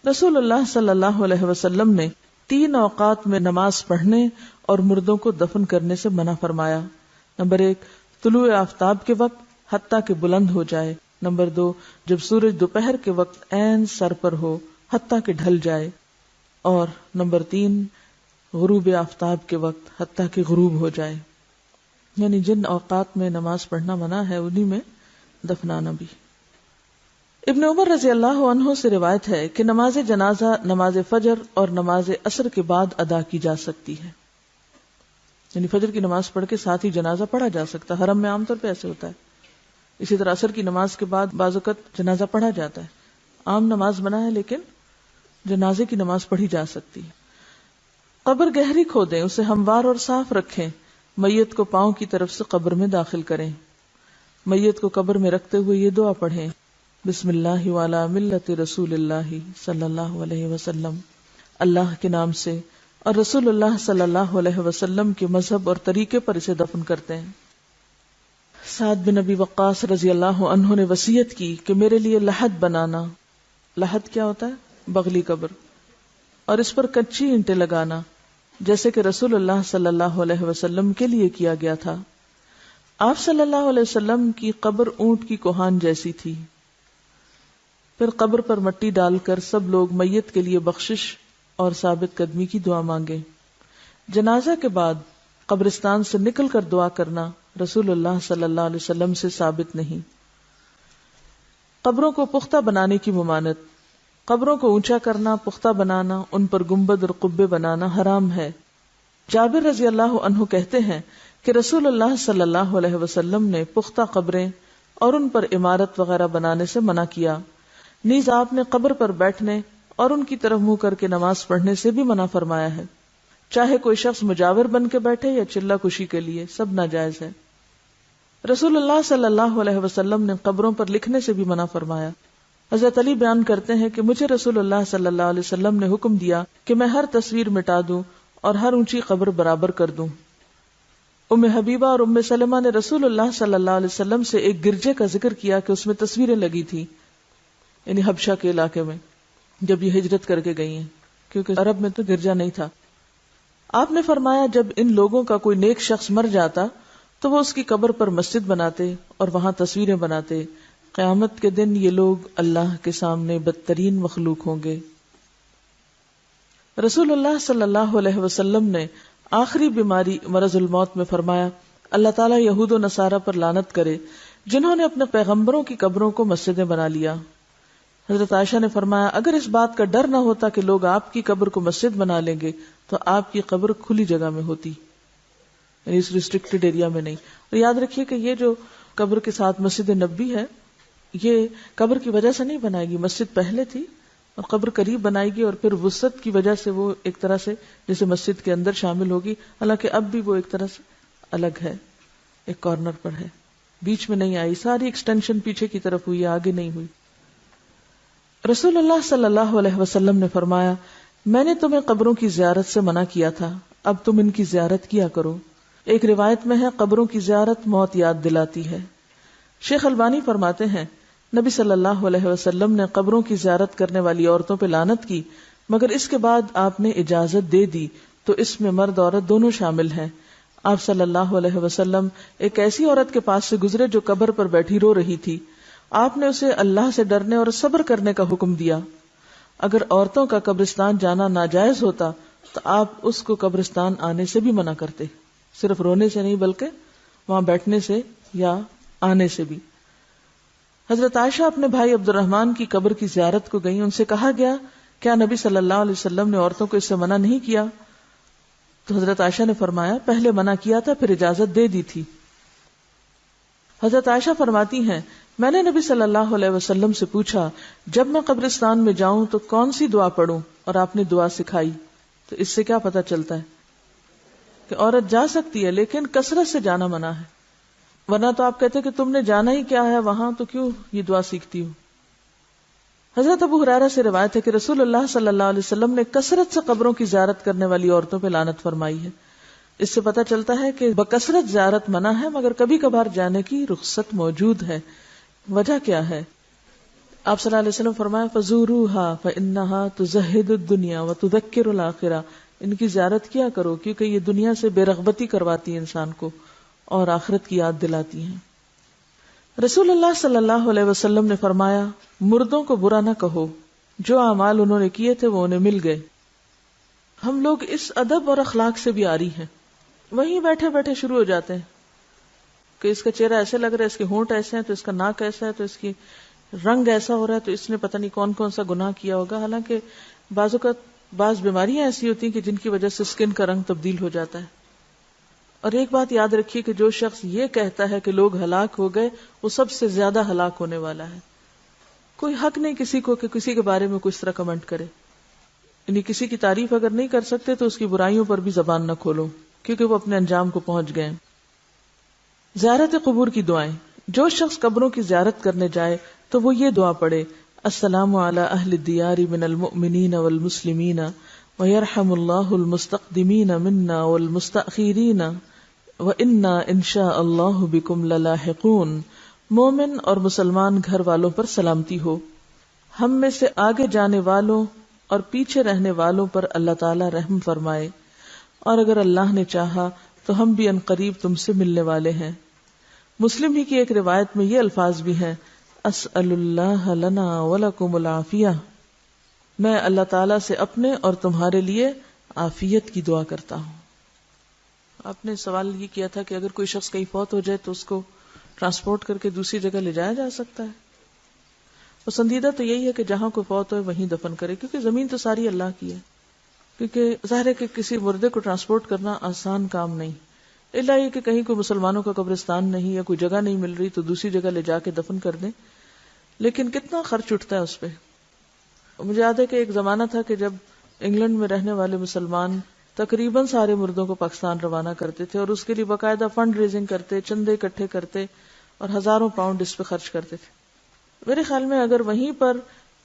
رسول اللہ صلی اللہ علیہ وسلم نے 3 اوقات میں نماز پڑھنے اور مردوں کو دفن کرنے سے منع فرمایا. نمبر 1 طلوع آفتاب کے وقت حتیٰ کہ بلند ہو جائے. نمبر 2 جب سورج دوپہر کے وقت عین سر پر ہو حتیٰ کہ ڈھل جائے. اور نمبر 3 غروب آفتاب کے وقت حتیٰ کہ غروب ہو جائے. یعنی جن اوقات میں نماز پڑھنا منع ہے انہی میں دفنانا بھی. ابن عمر رضی اللہ عنہ سے روایت ہے کہ نماز جنازہ نماز فجر اور نماز عصر کے بعد ادا کی جا سکتی ہے. یعنی فجر کی نماز پڑھ کے ساتھ ہی جنازہ پڑھا جا سکتا ہے. حرم میں عام طور پہ ایسے ہوتا ہے. اسی طرح عصر کی نماز کے بعد بعض اوقات جنازہ پڑھا جاتا ہے. عام نماز بنا ہے لیکن جنازے کی نماز پڑھی جا سکتی ہے. قبر گہری کھودیں, اسے ہموار اور صاف رکھیں. میت کو پاؤں کی طرف سے قبر میں داخل کریں. میت کو قبر میں رکھتے ہوئے یہ دعا پڑھیں, بسم اللہ وعلی ملت رسول اللہ صلی اللہ علیہ وسلم. اللہ کے نام سے اور رسول اللہ صلی اللہ علیہ وسلم کے مذہب اور طریقے پر اسے دفن کرتے ہیں. سعد بن ابی وقاص رضی اللہ عنہ نے وصیت کی کہ میرے لیے لحد بنانا. لحد کیا ہوتا ہے؟ بغلی قبر. اور اس پر کچی اینٹیں لگانا جیسے کہ رسول اللہ صلی اللہ علیہ وسلم کے لیے کیا گیا تھا. آپ صلی اللہ علیہ وسلم کی قبر اونٹ کی کوہان جیسی تھی. پھر قبر پر مٹی ڈال کر سب لوگ میت کے لیے بخشش اور ثابت قدمی کی دعا مانگے. جنازہ کے بعد قبرستان سے نکل کر دعا کرنا رسول اللہ صلی اللہ علیہ وسلم سے ثابت نہیں. قبروں کو پختہ بنانے کی ممانعت. قبروں کو اونچا کرنا, پختہ بنانا, ان پر گنبد اور قبے بنانا حرام ہے. جابر رضی اللہ عنہ کہتے ہیں کہ رسول اللہ صلی اللہ علیہ وسلم نے پختہ قبریں اور ان پر عمارت وغیرہ بنانے سے منع کیا. نیز آپ نے قبر پر بیٹھنے اور ان کی طرف منہ کر کے نماز پڑھنے سے بھی منع فرمایا ہے. چاہے کوئی شخص مجاور بن کے بیٹھے یا چلہ کشی کے لیے, سب ناجائز ہے. رسول اللہ صلی اللہ علیہ وسلم نے قبروں پر لکھنے سے بھی منع فرمایا. حضرت علی بیان کرتے ہیں کہ مجھے رسول اللہ صلی اللہ علیہ وسلم نے حکم دیا کہ میں ہر تصویر مٹا دوں اور ہر اونچی قبر برابر کر دوں. ام حبیبہ اور ام سلمہ نے رسول اللہ صلی اللہ علیہ وسلم سے ایک گرجے کا ذکر کیا کہ اس میں تصویریں لگی تھی, یعنی حبشہ کے علاقے میں جب یہ ہجرت کر کے گئی ہیں, کیونکہ عرب میں تو گرجا نہیں تھا. آپ نے فرمایا جب ان لوگوں کا کوئی نیک شخص مر جاتا تو وہ اس کی قبر پر مسجد بناتے اور وہاں تصویریں بناتے. قیامت کے دن یہ لوگ اللہ کے سامنے بدترین مخلوق ہوں گے. رسول اللہ صلی اللہ علیہ وسلم نے آخری بیماری مرض الموت میں فرمایا, اللہ تعالیٰ یہود و نصارہ پر لعنت کرے جنہوں نے اپنے پیغمبروں کی قبروں کو مسجدیں بنا لیا. حضرت عائشہ نے فرمایا اگر اس بات کا ڈر نہ ہوتا کہ لوگ آپ کی قبر کو مسجد بنا لیں گے تو آپ کی قبر کھلی جگہ میں ہوتی, یعنی اس ریسٹرکٹڈ ایریا میں نہیں. اور یاد رکھیے کہ یہ جو قبر کے ساتھ مسجد نبوی ہے یہ قبر کی وجہ سے نہیں بنائے گی. مسجد پہلے تھی اور قبر قریب بنائے گی اور پھر وسعت کی وجہ سے وہ ایک طرح سے جیسے مسجد کے اندر شامل ہوگی, حالانکہ اب بھی وہ ایک طرح سے الگ ہے, ایک کارنر پر ہے, بیچ میں نہیں آئی. ساری ایکسٹینشن پیچھے کی طرف ہوئی, آگے نہیں ہوئی. رسول اللہ صلی اللہ علیہ وسلم نے فرمایا میں نے تمہیں قبروں کی زیارت سے منع کیا تھا, اب تم ان کی زیارت کیا کرو. ایک روایت میں ہے قبروں کی زیارت موت یاد دلاتی ہے. شیخ البانی فرماتے ہیں نبی صلی اللہ علیہ وسلم نے قبروں کی زیارت کرنے والی عورتوں پہ لعنت کی, مگر اس کے بعد آپ نے اجازت دے دی تو اس میں مرد عورت دونوں شامل ہیں. آپ صلی اللہ علیہ وسلم ایک ایسی عورت کے پاس سے گزرے جو قبر پر بیٹھی رو رہی تھی. آپ نے اسے اللہ سے ڈرنے اور صبر کرنے کا حکم دیا. اگر عورتوں کا قبرستان جانا ناجائز ہوتا تو آپ اس کو قبرستان آنے سے بھی منع کرتے, صرف رونے سے نہیں بلکہ وہاں بیٹھنے سے یا آنے سے بھی. حضرت عائشہ اپنے بھائی عبد الرحمن کی قبر کی زیارت کو گئیں. ان سے کہا گیا کیا نبی صلی اللہ علیہ وسلم نے عورتوں کو اس سے منع نہیں کیا؟ تو حضرت عائشہ نے فرمایا پہلے منع کیا تھا پھر اجازت دے دی تھی. حضرت عائشہ فرماتی ہیں میں نے نبی صلی اللہ علیہ وسلم سے پوچھا جب میں قبرستان میں جاؤں تو کون سی دعا پڑھوں, اور آپ نے دعا سکھائی. تو اس سے کیا پتہ چلتا ہے کہ عورت جا سکتی ہے لیکن کثرت سے جانا منع ہے, ورنہ تو آپ کہتے کہ تم نے جانا ہی کیا ہے وہاں تو کیوں یہ دعا سیکھتی ہو. حضرت ابو ہریرہ سے روایت ہے کہ رسول اللہ صلی اللہ علیہ وسلم نے کثرت سے قبروں کی زیارت کرنے والی عورتوں پہ لعنت فرمائی ہے. اس سے پتہ چلتا ہے کہ بکثرت زیارت منع ہے مگر کبھی کبھار جانے کی رخصت موجود ہے. وجہ کیا ہے؟ آپ صلی اللہ علیہ وسلم فرمایا فزوروها فانها تزهد الدنيا وتذكر الاخرہ، ان کی زیارت کیا کرو کیونکہ یہ دنیا سے بے رغبتی کرواتی ہے انسان کو اور آخرت کی یاد دلاتی ہیں۔ رسول اللہ صلی اللہ علیہ وسلم نے فرمایا مردوں کو برا نہ کہو، جو اعمال انہوں نے کیے تھے وہ انہیں مل گئے۔ ہم لوگ اس ادب اور اخلاق سے بھی عاری ہیں، وہیں بیٹھے بیٹھے شروع ہو جاتے ہیں کہ اس کا چہرہ ایسے لگ رہا ہے، اس کے ہونٹ ایسے ہیں، تو اس کا ناک ایسا ہے، تو اس کی رنگ ایسا ہو رہا ہے، تو اس نے پتہ نہیں کون کون سا گناہ کیا ہوگا۔ حالانکہ بعض اوقات بعض بیماریاں ایسی ہوتی ہیں کہ جن کی وجہ سے اسکن کا رنگ تبدیل ہو جاتا ہے۔ اور ایک بات یاد رکھیے کہ جو شخص یہ کہتا ہے کہ لوگ ہلاک ہو گئے، وہ سب سے زیادہ ہلاک ہونے والا ہے۔ کوئی حق نہیں کسی کو کہ کسی کے بارے میں کچھ طرح کمنٹ کرے، یعنی کسی کی تعریف اگر نہیں کر سکتے تو اس کی برائیوں پر بھی زبان نہ کھولو، کیونکہ وہ اپنے انجام کو پہنچ گئے۔ زیارت قبور کی دعائیں، جو شخص قبروں کی زیارت کرنے جائے تو وہ یہ دعا پڑھے السلام علی اہل الدیار من المؤمنین والمسلمین ویرحم اللہ المستقدمین منا والمستأخرین وإنا انشاء اللہ بکم للاحقون۔ مومن اور مسلمان گھر والوں پر سلامتی ہو، ہم میں سے آگے جانے والوں اور پیچھے رہنے والوں پر اللہ تعالی رحم فرمائے، اور اگر اللہ نے چاہا تو ہم بھی عنقریب تم سے ملنے والے ہیں۔ مسلم ہی کی ایک روایت میں یہ الفاظ بھی ہیں اسأل اللہ لنا ولکم العافیہ، میں اللہ تعالیٰ سے اپنے اور تمہارے لیے عافیت کی دعا کرتا ہوں۔ آپ نے سوال یہ کیا تھا کہ اگر کوئی شخص کہیں فوت ہو جائے تو اس کو ٹرانسپورٹ کر کے دوسری جگہ لے جایا جا سکتا ہے؟ پسندیدہ تو یہی ہے کہ جہاں کوئی فوت ہوئے وہیں دفن کرے، کیونکہ زمین تو ساری اللہ کی ہے۔ کیونکہ ظاہر ہے کہ کسی مردے کو ٹرانسپورٹ کرنا آسان کام نہیں، الا یہ کہ کہیں کوئی مسلمانوں کا قبرستان نہیں یا کوئی جگہ نہیں مل رہی تو دوسری جگہ لے جا کے دفن کر دیں، لیکن کتنا خرچ اٹھتا ہے اس پہ۔ مجھے یاد ہے کہ ایک زمانہ تھا کہ جب انگلینڈ میں رہنے والے مسلمان تقریباً سارے مردوں کو پاکستان روانہ کرتے تھے اور اس کے لیے باقاعدہ فنڈ ریزنگ کرتے، چندے اکٹھے کرتے اور ہزاروں پاؤنڈ اس پہ خرچ کرتے تھے۔ میرے خیال میں اگر وہیں پر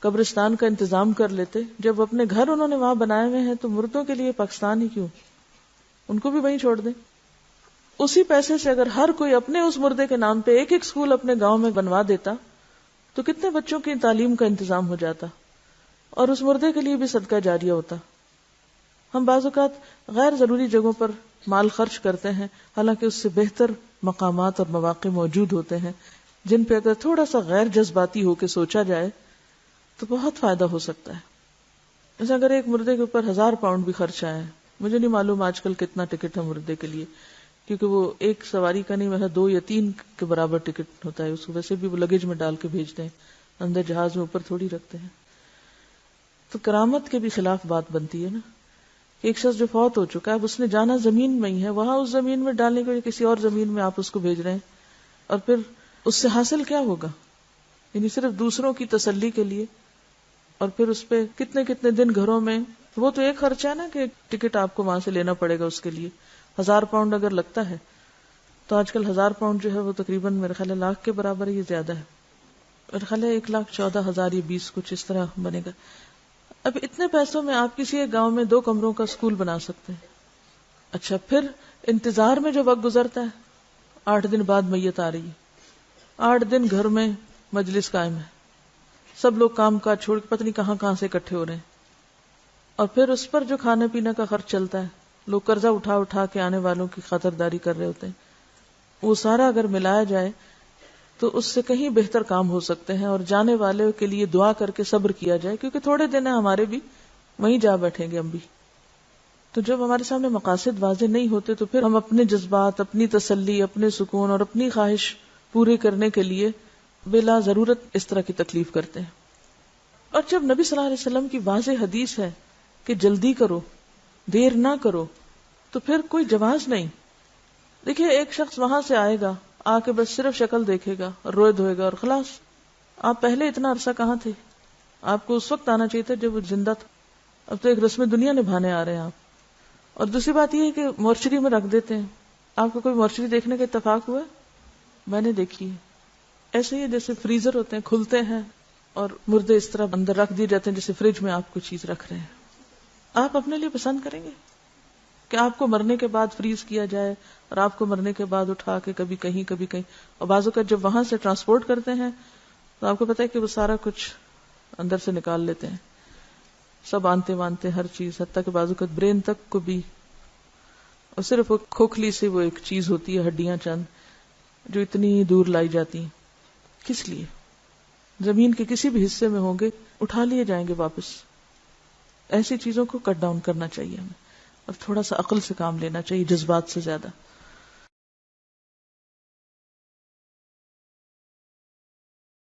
قبرستان کا انتظام کر لیتے، جب اپنے گھر انہوں نے وہاں بنائے ہوئے ہیں تو مردوں کے لیے پاکستان ہی کیوں، ان کو بھی وہیں چھوڑ دیں۔ اسی پیسے سے اگر ہر کوئی اپنے اس مردے کے نام پہ ایک ایک سکول اپنے گاؤں میں بنوا دیتا تو کتنے بچوں کی تعلیم کا انتظام ہو جاتا اور اس مردے کے لیے بھی صدقہ جاریہ ہوتا۔ ہم بعض اوقات غیر ضروری جگہوں پر مال خرچ کرتے ہیں، حالانکہ اس سے بہتر مقامات اور مواقع موجود ہوتے ہیں جن پہ اگر تھوڑا سا غیر جذباتی ہو کے سوچا جائے تو بہت فائدہ ہو سکتا ہے۔ جیسے اگر ایک مردے کے اوپر 1000 پاؤنڈ بھی خرچ آیا ہے، مجھے نہیں معلوم آج کل کتنا ٹکٹ ہے مردے کے لیے، کیونکہ وہ ایک سواری کا نہیں، ویسا 2 یا 3 کے برابر ٹکٹ ہوتا ہے، اس کو ویسے بھی وہ لگیج میں ڈال کے بھیجتے ہیں، اندر جہاز میں اوپر تھوڑی رکھتے ہیں۔ تو کرامت کے بھی خلاف بات بنتی ہے نا، کہ ایک شخص جو فوت ہو چکا ہے، اب اس نے جانا زمین میں ہی ہے، وہاں اس زمین میں ڈالنے کے لیے کسی اور زمین میں آپ اس کو بھیج رہے ہیں، اور پھر اس سے حاصل کیا ہوگا؟ یعنی صرف دوسروں کی تسلی کے لیے، اور پھر اس پہ کتنے کتنے دن گھروں میں، وہ تو ایک خرچہ ہے نا کہ ٹکٹ آپ کو وہاں سے لینا پڑے گا، اس کے لیے 1000 پاؤنڈ اگر لگتا ہے تو آج کل 1000 پاؤنڈ جو ہے وہ تقریباً میرے خیال ہے لاکھ کے برابر ہے، یہ زیادہ ہے، میرے خیال ہے 1,14,000 یا 20 کچھ اس طرح بنے گا۔ اب اتنے پیسوں میں آپ کسی ایک گاؤں میں 2 کمروں کا اسکول بنا سکتے ہیں۔ اچھا، پھر انتظار میں جو وقت گزرتا ہے، 8 دن بعد میت آ رہی ہے، 8 دن گھر میں مجلس قائم ہے، سب لوگ کام کاج چھوڑ کے پتہ نہیں کہاں کہاں سے اکٹھے ہو رہے ہیں، اور پھر اس پر جو کھانے پینے کا خرچ چلتا ہے، لوگ قرضہ اٹھا اٹھا کے آنے والوں کی خاطرداری کر رہے ہوتے ہیں، وہ سارا اگر ملایا جائے تو اس سے کہیں بہتر کام ہو سکتے ہیں، اور جانے والے کے لیے دعا کر کے صبر کیا جائے، کیونکہ تھوڑے دن ہیں ہمارے بھی، وہیں جا بیٹھیں گے ہم بھی۔ تو جب ہمارے سامنے مقاصد واضح نہیں ہوتے تو پھر ہم اپنے جذبات، اپنی تسلی، اپنے سکون اور اپنی خواہش پورے کرنے کے لیے بلا ضرورت اس طرح کی تکلیف کرتے ہیں۔ اور جب نبی صلی اللہ علیہ وسلم کی واضح حدیث ہے کہ جلدی کرو، دیر نہ کرو، تو پھر کوئی جواز نہیں۔ دیکھیے، ایک شخص وہاں سے آئے گا، آ کے بس صرف شکل دیکھے گا اور روئے دھوئے گا اور خلاص۔ آپ پہلے اتنا عرصہ کہاں تھے؟ آپ کو اس وقت آنا چاہیے تھا جب وہ زندہ تھا، اب تو ایک رسم دنیا نبھانے آ رہے ہیں آپ۔ اور دوسری بات یہ ہے کہ مورچری میں رکھ دیتے ہیں۔ آپ کو کوئی مورچری دیکھنے کا اتفاق ہوا؟ میں نے دیکھی ہے، ایسے ہی جیسے فریزر ہوتے ہیں، کھلتے ہیں اور مردے اس طرح اندر رکھ دیے جاتے ہیں جیسے فریج میں آپ کوئی چیز رکھ رہے ہیں۔ آپ اپنے لیے پسند کریں گے کہ آپ کو مرنے کے بعد فریز کیا جائے اور آپ کو مرنے کے بعد اٹھا کے کبھی کہیں کبھی کہیں، اور بعض اوقات جب وہاں سے ٹرانسپورٹ کرتے ہیں تو آپ کو پتا ہے کہ وہ سارا کچھ اندر سے نکال لیتے ہیں، سب آنتے وانتے ہر چیز، حتیٰ کہ بازو کا برین تک کو بھی، اور صرف وہ کھوکھلی سے وہ ایک چیز ہوتی ہے، ہڈیاں چند جو اتنی دور لائی جاتی ہیں، کس لیے؟ زمین کے کسی بھی حصے میں ہوں گے اٹھا لیے جائیں گے واپس. ایسی چیزوں کو کٹ ڈاؤن کرنا چاہیے ہمیں، اور تھوڑا سا عقل سے کام لینا چاہیے جذبات سے زیادہ.